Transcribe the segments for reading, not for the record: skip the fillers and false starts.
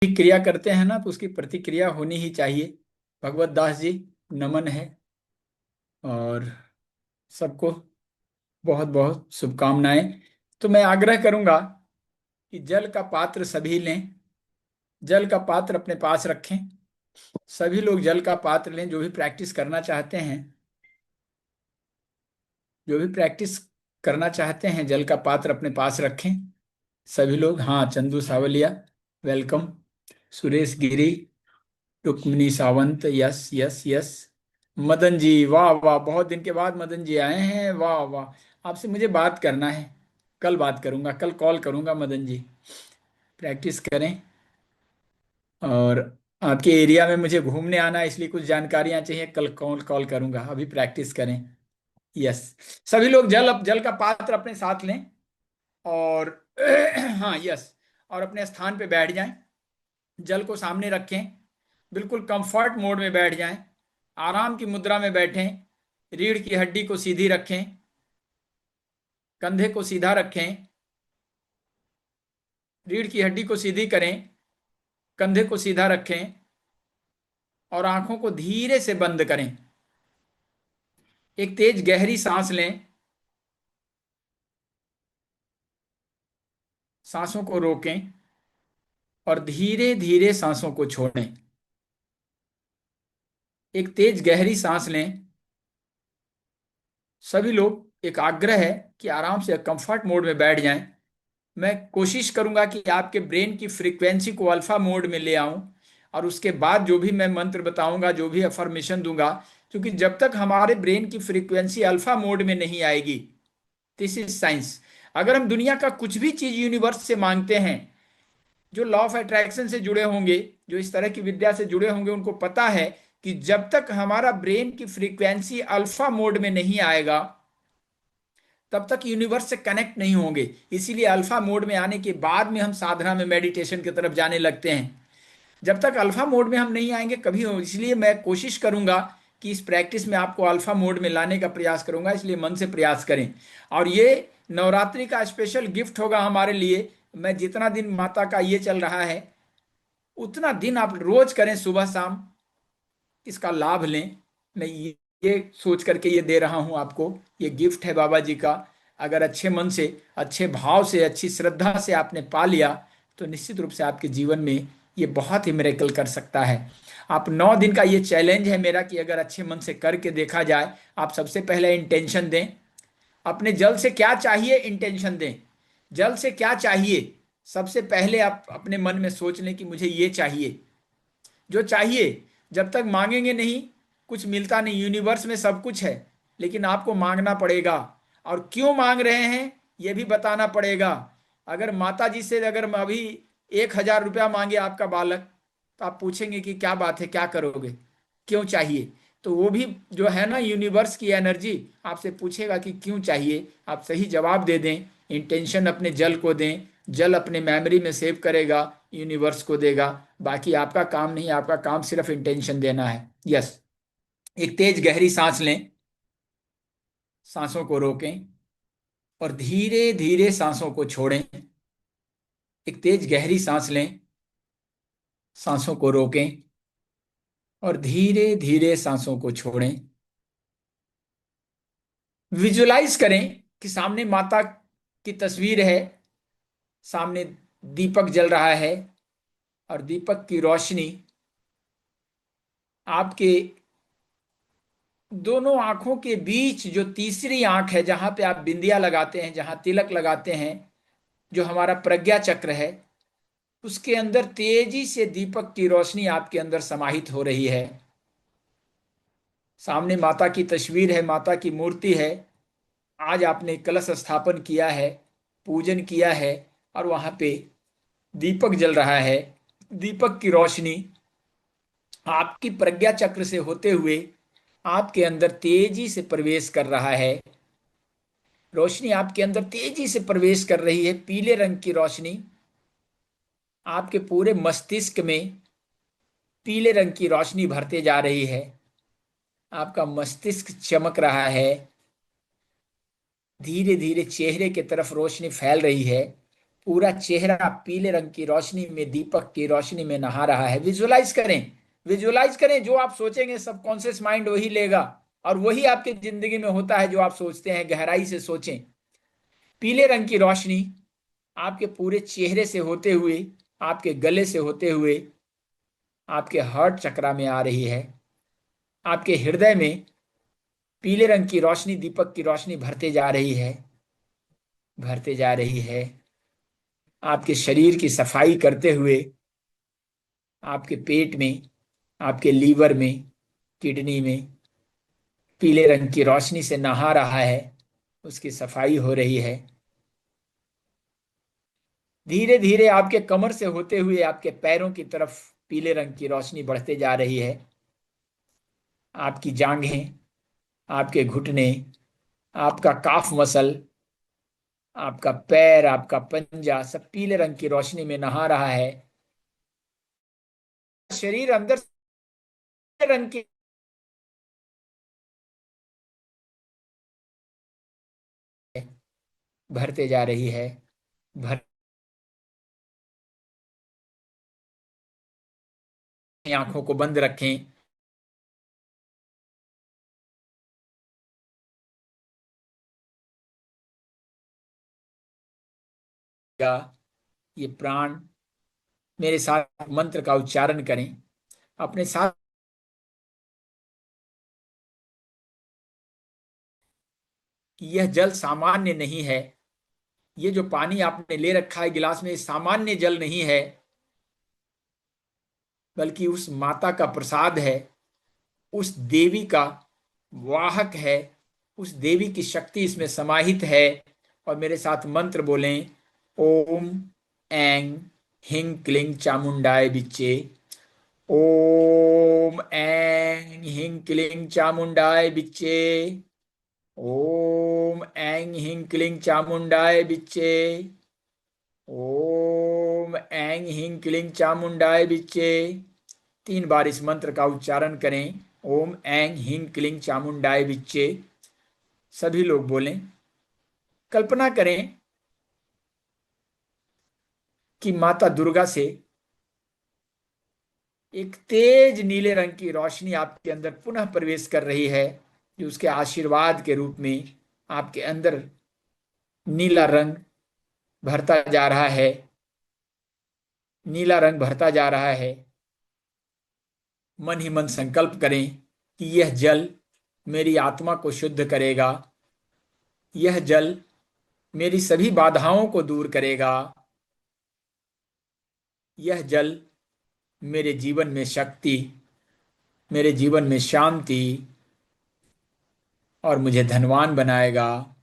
क्रिया करते हैं ना तो उसकी प्रतिक्रिया होनी ही चाहिए। भगवत दास जी, नमन है। और सबको बहुत बहुत शुभकामनाएं। तो मैं आग्रह करूंगा कि जल का पात्र सभी लें, जल का पात्र अपने पास रखें। सभी लोग जल का पात्र लें, जो भी प्रैक्टिस करना चाहते हैं, जो भी प्रैक्टिस करना चाहते हैं जल का पात्र अपने पास रखें। सभी लोग। हाँ, Chandu Savaliya, welcome. Suresh Giri, Rukmini Savant, yes yes yes. Madan ji, वाह वाह, बहुत दिन के बाद मदन जी आए हैं, वाह वाह। आपसे मुझे बात करना है, कल बात करूंगा, कल कॉल करूंगा मदन जी। प्रैक्टिस करें। और आपके एरिया में मुझे घूमने आना है, इसलिए कुछ जानकारियां चाहिए, कल कॉल कॉल करूंगा। अभी प्रैक्टिस करें। यस। सभी लोग जल का पात्र अपने साथ लें। और हाँ, यस। और अपने स्थान पे बैठ जाएं। जल को सामने रखें। बिल्कुल कंफर्ट मोड में बैठ जाएं। आराम की मुद्रा में बैठें। रीढ़ की हड्डी को सीधी रखें। कंधे को सीधा रखें। रीढ़ की हड्डी को सीधी करें। कंधे को सीधा रखें। और आंखों को धीरे से बंद करें। एक तेज गहरी सांस लें। सांसों को रोकें और धीरे धीरे सांसों को छोड़ें। एक तेज गहरी सांस लें। सभी लोग, एक आग्रह है कि आराम से कंफर्ट मोड में बैठ जाएं। मैं कोशिश करूंगा कि आपके ब्रेन की फ्रीक्वेंसी को अल्फा मोड में ले आऊं। और उसके बाद जो भी मैं मंत्र बताऊंगा, जो भी अफर्मेशन दूंगा, क्योंकि जब तक हमारे ब्रेन की फ्रीक्वेंसी अल्फा मोड में नहीं आएगी, दिस इज साइंस। अगर हम दुनिया का कुछ भी चीज यूनिवर्स से मांगते हैं, जो लॉ ऑफ अट्रैक्शन से जुड़े होंगे, जो इस तरह की विद्या से जुड़े होंगे, उनको पता है कि जब तक हमारा ब्रेन की फ्रीक्वेंसी अल्फा मोड में नहीं आएगा, तब तक यूनिवर्स से कनेक्ट नहीं होंगे। इसीलिए अल्फा मोड में आने के बाद में हम साधना में, मेडिटेशन की तरफ जाने लगते हैं। जब तक अल्फा मोड में हम नहीं आएंगे कभी हो, इसलिए मैं कोशिश करूंगा कि इस प्रैक्टिस में आपको अल्फा मोड में लाने का प्रयास करूंगा, इसलिए मन से प्रयास करें। और ये नवरात्रि का स्पेशल गिफ्ट होगा हमारे लिए। मैं जितना दिन माता का ये चल रहा है, उतना दिन आप रोज करें, सुबह शाम इसका लाभ लें। मैं ये सोच करके ये दे रहा हूं आपको। ये गिफ्ट है बाबा जी का। अगर अच्छे मन से, अच्छे भाव से, अच्छी श्रद्धा से आपने पा लिया, तो निश्चित रूप से आपके जीवन में ये बहुत ही मिरेकल कर सकता है। आप 9 दिन का ये चैलेंज है मेरा कि अगर अच्छे मन से करके देखा जाए। आप सबसे पहले इंटेंशन दें। अपने जल से क्या चाहिए, इंटेंशन दें। जल से क्या चाहिए, सबसे पहले आप अपने मन में सोच लें कि मुझे ये चाहिए। जो चाहिए, जब तक मांगेंगे नहीं, कुछ मिलता नहीं। यूनिवर्स में सब कुछ है, लेकिन आपको मांगना पड़ेगा। और क्यों मांग रहे हैं, यह भी बताना पड़ेगा। अगर माता जी से अगर अभी 1,000 रुपया मांगे आपका बालक, तो आप पूछेंगे कि क्या बात है, क्या करोगे, क्यों चाहिए। तो वो भी जो है ना, यूनिवर्स की एनर्जी आपसे पूछेगा कि क्यों चाहिए। आप सही जवाब दे दें, इंटेंशन अपने जल को दें। जल अपने मेमोरी में सेव करेगा, यूनिवर्स को देगा। बाकी आपका काम नहीं, आपका काम सिर्फ इंटेंशन देना है। यस। एक तेज गहरी सांस लें। सांसों को रोकें और धीरे धीरे सांसों को छोड़ें। एक तेज गहरी सांस लें। सांसों को रोकें और धीरे धीरे सांसों को छोड़ें। विजुलाइज करें कि सामने माता की तस्वीर है, सामने दीपक जल रहा है। और दीपक की रोशनी आपके दोनों आंखों के बीच, जो तीसरी आंख है, जहां पे आप बिंदिया लगाते हैं, जहां तिलक लगाते हैं, जो हमारा प्रज्ञा चक्र है, उसके अंदर तेजी से दीपक की रोशनी आपके अंदर समाहित हो रही है। सामने माता की तस्वीर है, माता की मूर्ति है। आज आपने कलश स्थापन किया है, पूजन किया है, और वहां पे दीपक जल रहा है। दीपक की रोशनी आपकी प्रज्ञा चक्र से होते हुए आपके अंदर तेजी से प्रवेश कर रहा है। रोशनी आपके अंदर तेजी से प्रवेश कर रही है। पीले रंग की रोशनी आपके पूरे मस्तिष्क में पीले रंग की रोशनी भरते जा रही है। आपका मस्तिष्क चमक रहा है। धीरे धीरे चेहरे की तरफ रोशनी फैल रही है। पूरा चेहरा पीले रंग की रोशनी में, दीपक की रोशनी में नहा रहा है। विजुलाइज करें, विजुलाइज करें, जो आप सोचेंगे सबकॉन्शियस माइंड वही लेगा, और वही आपकी जिंदगी में होता है जो आप सोचते हैं। गहराई से सोचें, पीले रंग की रोशनी आपके पूरे चेहरे से होते हुए, आपके गले से होते हुए आपके हार्ट चक्रा में आ रही है। आपके हृदय में पीले रंग की रोशनी, दीपक की रोशनी भरते जा रही है, भरते जा रही है। आपके शरीर की सफाई करते हुए आपके पेट में, आपके लीवर में, किडनी में पीले रंग की रोशनी से नहा रहा है, उसकी सफाई हो रही है। धीरे धीरे आपके कमर से होते हुए आपके पैरों की तरफ पीले रंग की रोशनी बढ़ते जा रही है। आपकी जांघें, आपके घुटने, आपका काफ मसल, आपका पैर, आपका पंजा सब पीले रंग की रोशनी में नहा रहा है। शरीर अंदर से रंग की भरते जा रही है। भर आंखों को बंद रखें। या ये प्राण मेरे साथ मंत्र का उच्चारण करें अपने साथ। यह जल सामान्य नहीं है। ये जो पानी आपने ले रखा है गिलास में, ये सामान्य जल नहीं है, बल्कि उस माता का प्रसाद है, उस देवी का वाहक है, उस देवी की शक्ति इसमें समाहित है। और मेरे साथ मंत्र बोलें, ओम ऐं हिंग क्लिंग चामुंडाय बिच्चे। ओम ऐं हिंग क्लिंग चामुंडाय बिच्चे। ओम ऐं हिंग क्लिंग चामुंडाय बिच्चे। ओम ऐं हिंग क्लिंग चामुंडाय बिच्चे। 3 बार इस मंत्र का उच्चारण करें, ओम ऐं हिंग क्लिंग चामुंडाय बिच्चे। सभी लोग बोलें। कल्पना करें कि माता दुर्गा से एक तेज नीले रंग की रोशनी आपके अंदर पुनः प्रवेश कर रही है, जो उसके आशीर्वाद के रूप में आपके अंदर नीला रंग भरता जा रहा है, नीला रंग भरता जा रहा है। मन ही मन संकल्प करें कि यह जल मेरी आत्मा को शुद्ध करेगा, यह जल मेरी सभी बाधाओं को दूर करेगा, यह जल मेरे जीवन में शक्ति, मेरे जीवन में शांति और मुझे धनवान बनाएगा।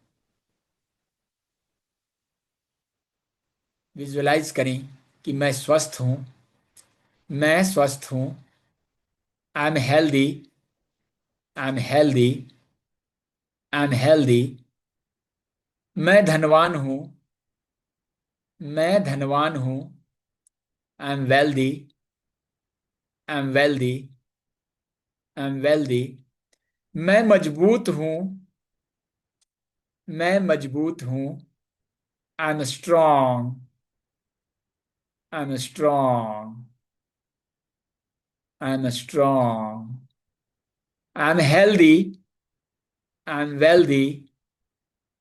विजुलाइज करें कि मैं स्वस्थ हूं, मैं स्वस्थ हूं। I am healthy, I am healthy, I am healthy. मैं धनवान हूं, मैं धनवान हूं। I am wealthy, I am wealthy, I am wealthy. मैं मजबूत हूं, मैं मजबूत हूं। I am strong, I am strong, I am strong. I am healthy, I am wealthy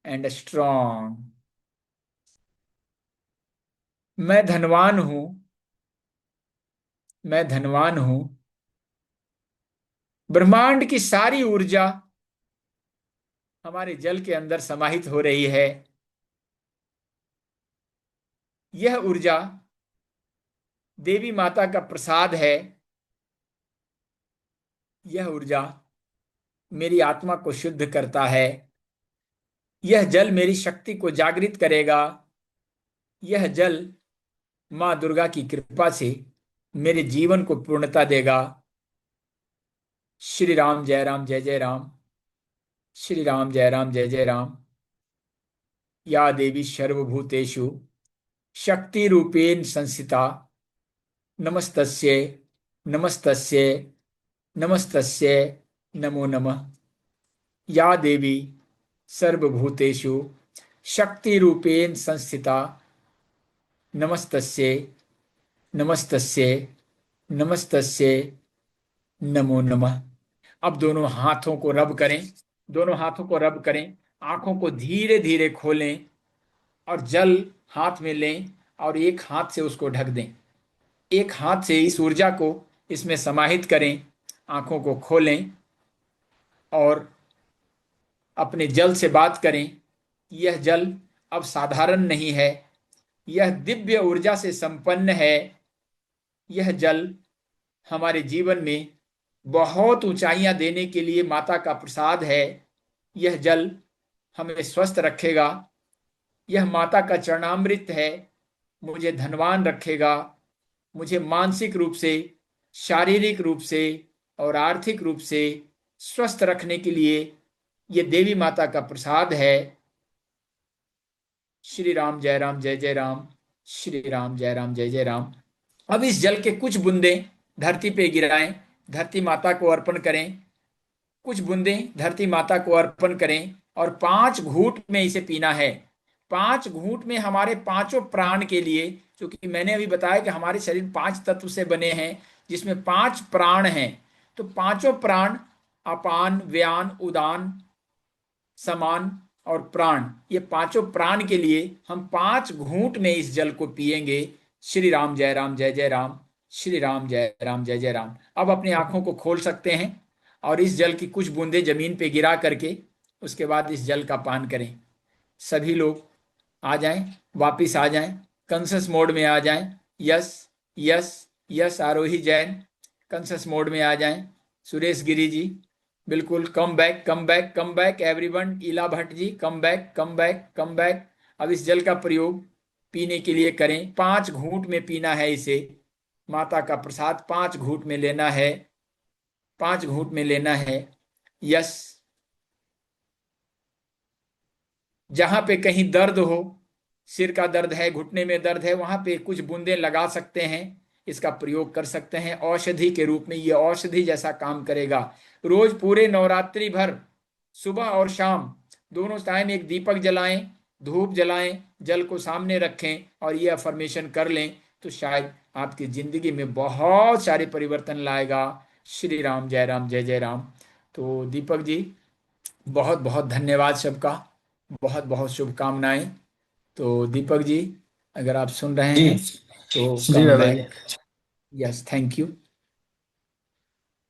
and strong. मैं धनवान हूं, मैं धनवान हूं। ब्रह्मांड की सारी ऊर्जा हमारे जल के अंदर समाहित हो रही है। यह ऊर्जा देवी माता का प्रसाद है। यह ऊर्जा मेरी आत्मा को शुद्ध करता है। यह जल मेरी शक्ति को जागृत करेगा। यह जल माँ दुर्गा की कृपा से मेरे जीवन को पूर्णता देगा। श्री राम जय राम जय जय राम। श्री राम जय राम जय जय राम। या देवी सर्वभूतेषु शक्ति रूपेण संस्थिता, नमस्तस्यै, नमस्तस्यै, नमस्तस्यै, नमो नमः। या देवी सर्वभूतेषु शक्ति रूपेण संस्थिता, नमस्तस्ये नमस्तस्ये नमस्तस्ये नमो नमः। अब दोनों हाथों को रब करें, दोनों हाथों को रब करें, आंखों को धीरे धीरे खोलें और जल हाथ में लें और एक हाथ से उसको ढक दें। एक हाथ से इस ऊर्जा को इसमें समाहित करें, आंखों को खोलें और अपने जल से बात करें। यह जल अब साधारण नहीं है, यह दिव्य ऊर्जा से संपन्न है। यह जल हमारे जीवन में बहुत ऊंचाइयां देने के लिए माता का प्रसाद है। यह जल हमें स्वस्थ रखेगा। यह माता का चरणामृत है, मुझे धनवान रखेगा। मुझे मानसिक रूप से, शारीरिक रूप से और आर्थिक रूप से स्वस्थ रखने के लिए ये देवी माता का प्रसाद है। श्री राम जय राम जय जय राम, श्री राम जय राम जय जय राम। अब इस जल के कुछ बूंदें धरती पे गिराएं, धरती माता को अर्पण करें। कुछ बूंदें धरती माता को अर्पण करें और 5 घूंट में इसे पीना है। 5 घूंट में हमारे पांचों प्राण के लिए, क्योंकि मैंने अभी बताया कि हमारे शरीर 5 तत्व से बने हैं जिसमें 5 प्राण हैं। तो पांचों प्राण, अपान, व्यान, उदान, समान और प्राण, ये पांचों प्राण के लिए हम 5 घूंट में इस जल को पिएंगे। श्री राम जय राम जय जय राम, श्री राम जय राम जय जय राम। अब अपनी आंखों को खोल सकते हैं और इस जल की कुछ बूंदें जमीन पे गिरा करके उसके बाद इस जल का पान करें। सभी लोग आ जाएं, वापिस आ जाएं, कंसस मोड में आ जाएं। Yes yes yes, Arohi Jain कंसस मोड में आ जाएं। सुरेश गिरी जी बिल्कुल, come back come back come back everyone. Ila Bhatt ji come back come back come back. अब इस जल का प्रयोग पीने के लिए करें। 5 घूंट में पीना है इसे, माता का प्रसाद 5 घूंट में लेना है, 5 घूंट में लेना है। यस, जहां पे कहीं दर्द हो, सिर का दर्द है, घुटने में दर्द है, वहां पे कुछ बूंदें लगा सकते हैं, इसका प्रयोग कर सकते हैं औषधि के रूप में। ये औषधि जैसा काम करेगा। रोज पूरे नवरात्रि भर सुबह और शाम दोनों टाइम एक दीपक जलाएं, धूप जलाएं, जल को सामने रखें और ये अफर्मेशन कर लें तो शायद आपकी जिंदगी में बहुत सारे परिवर्तन लाएगा। श्री राम जय राम जय जय राम। तो दीपक जी, बहुत बहुत धन्यवाद सबका, बहुत बहुत शुभकामनाएं। तो दीपक जी, अगर आप सुन रहे जी हैं तो जी कम बाबा जी। बैक। Yes, thank you.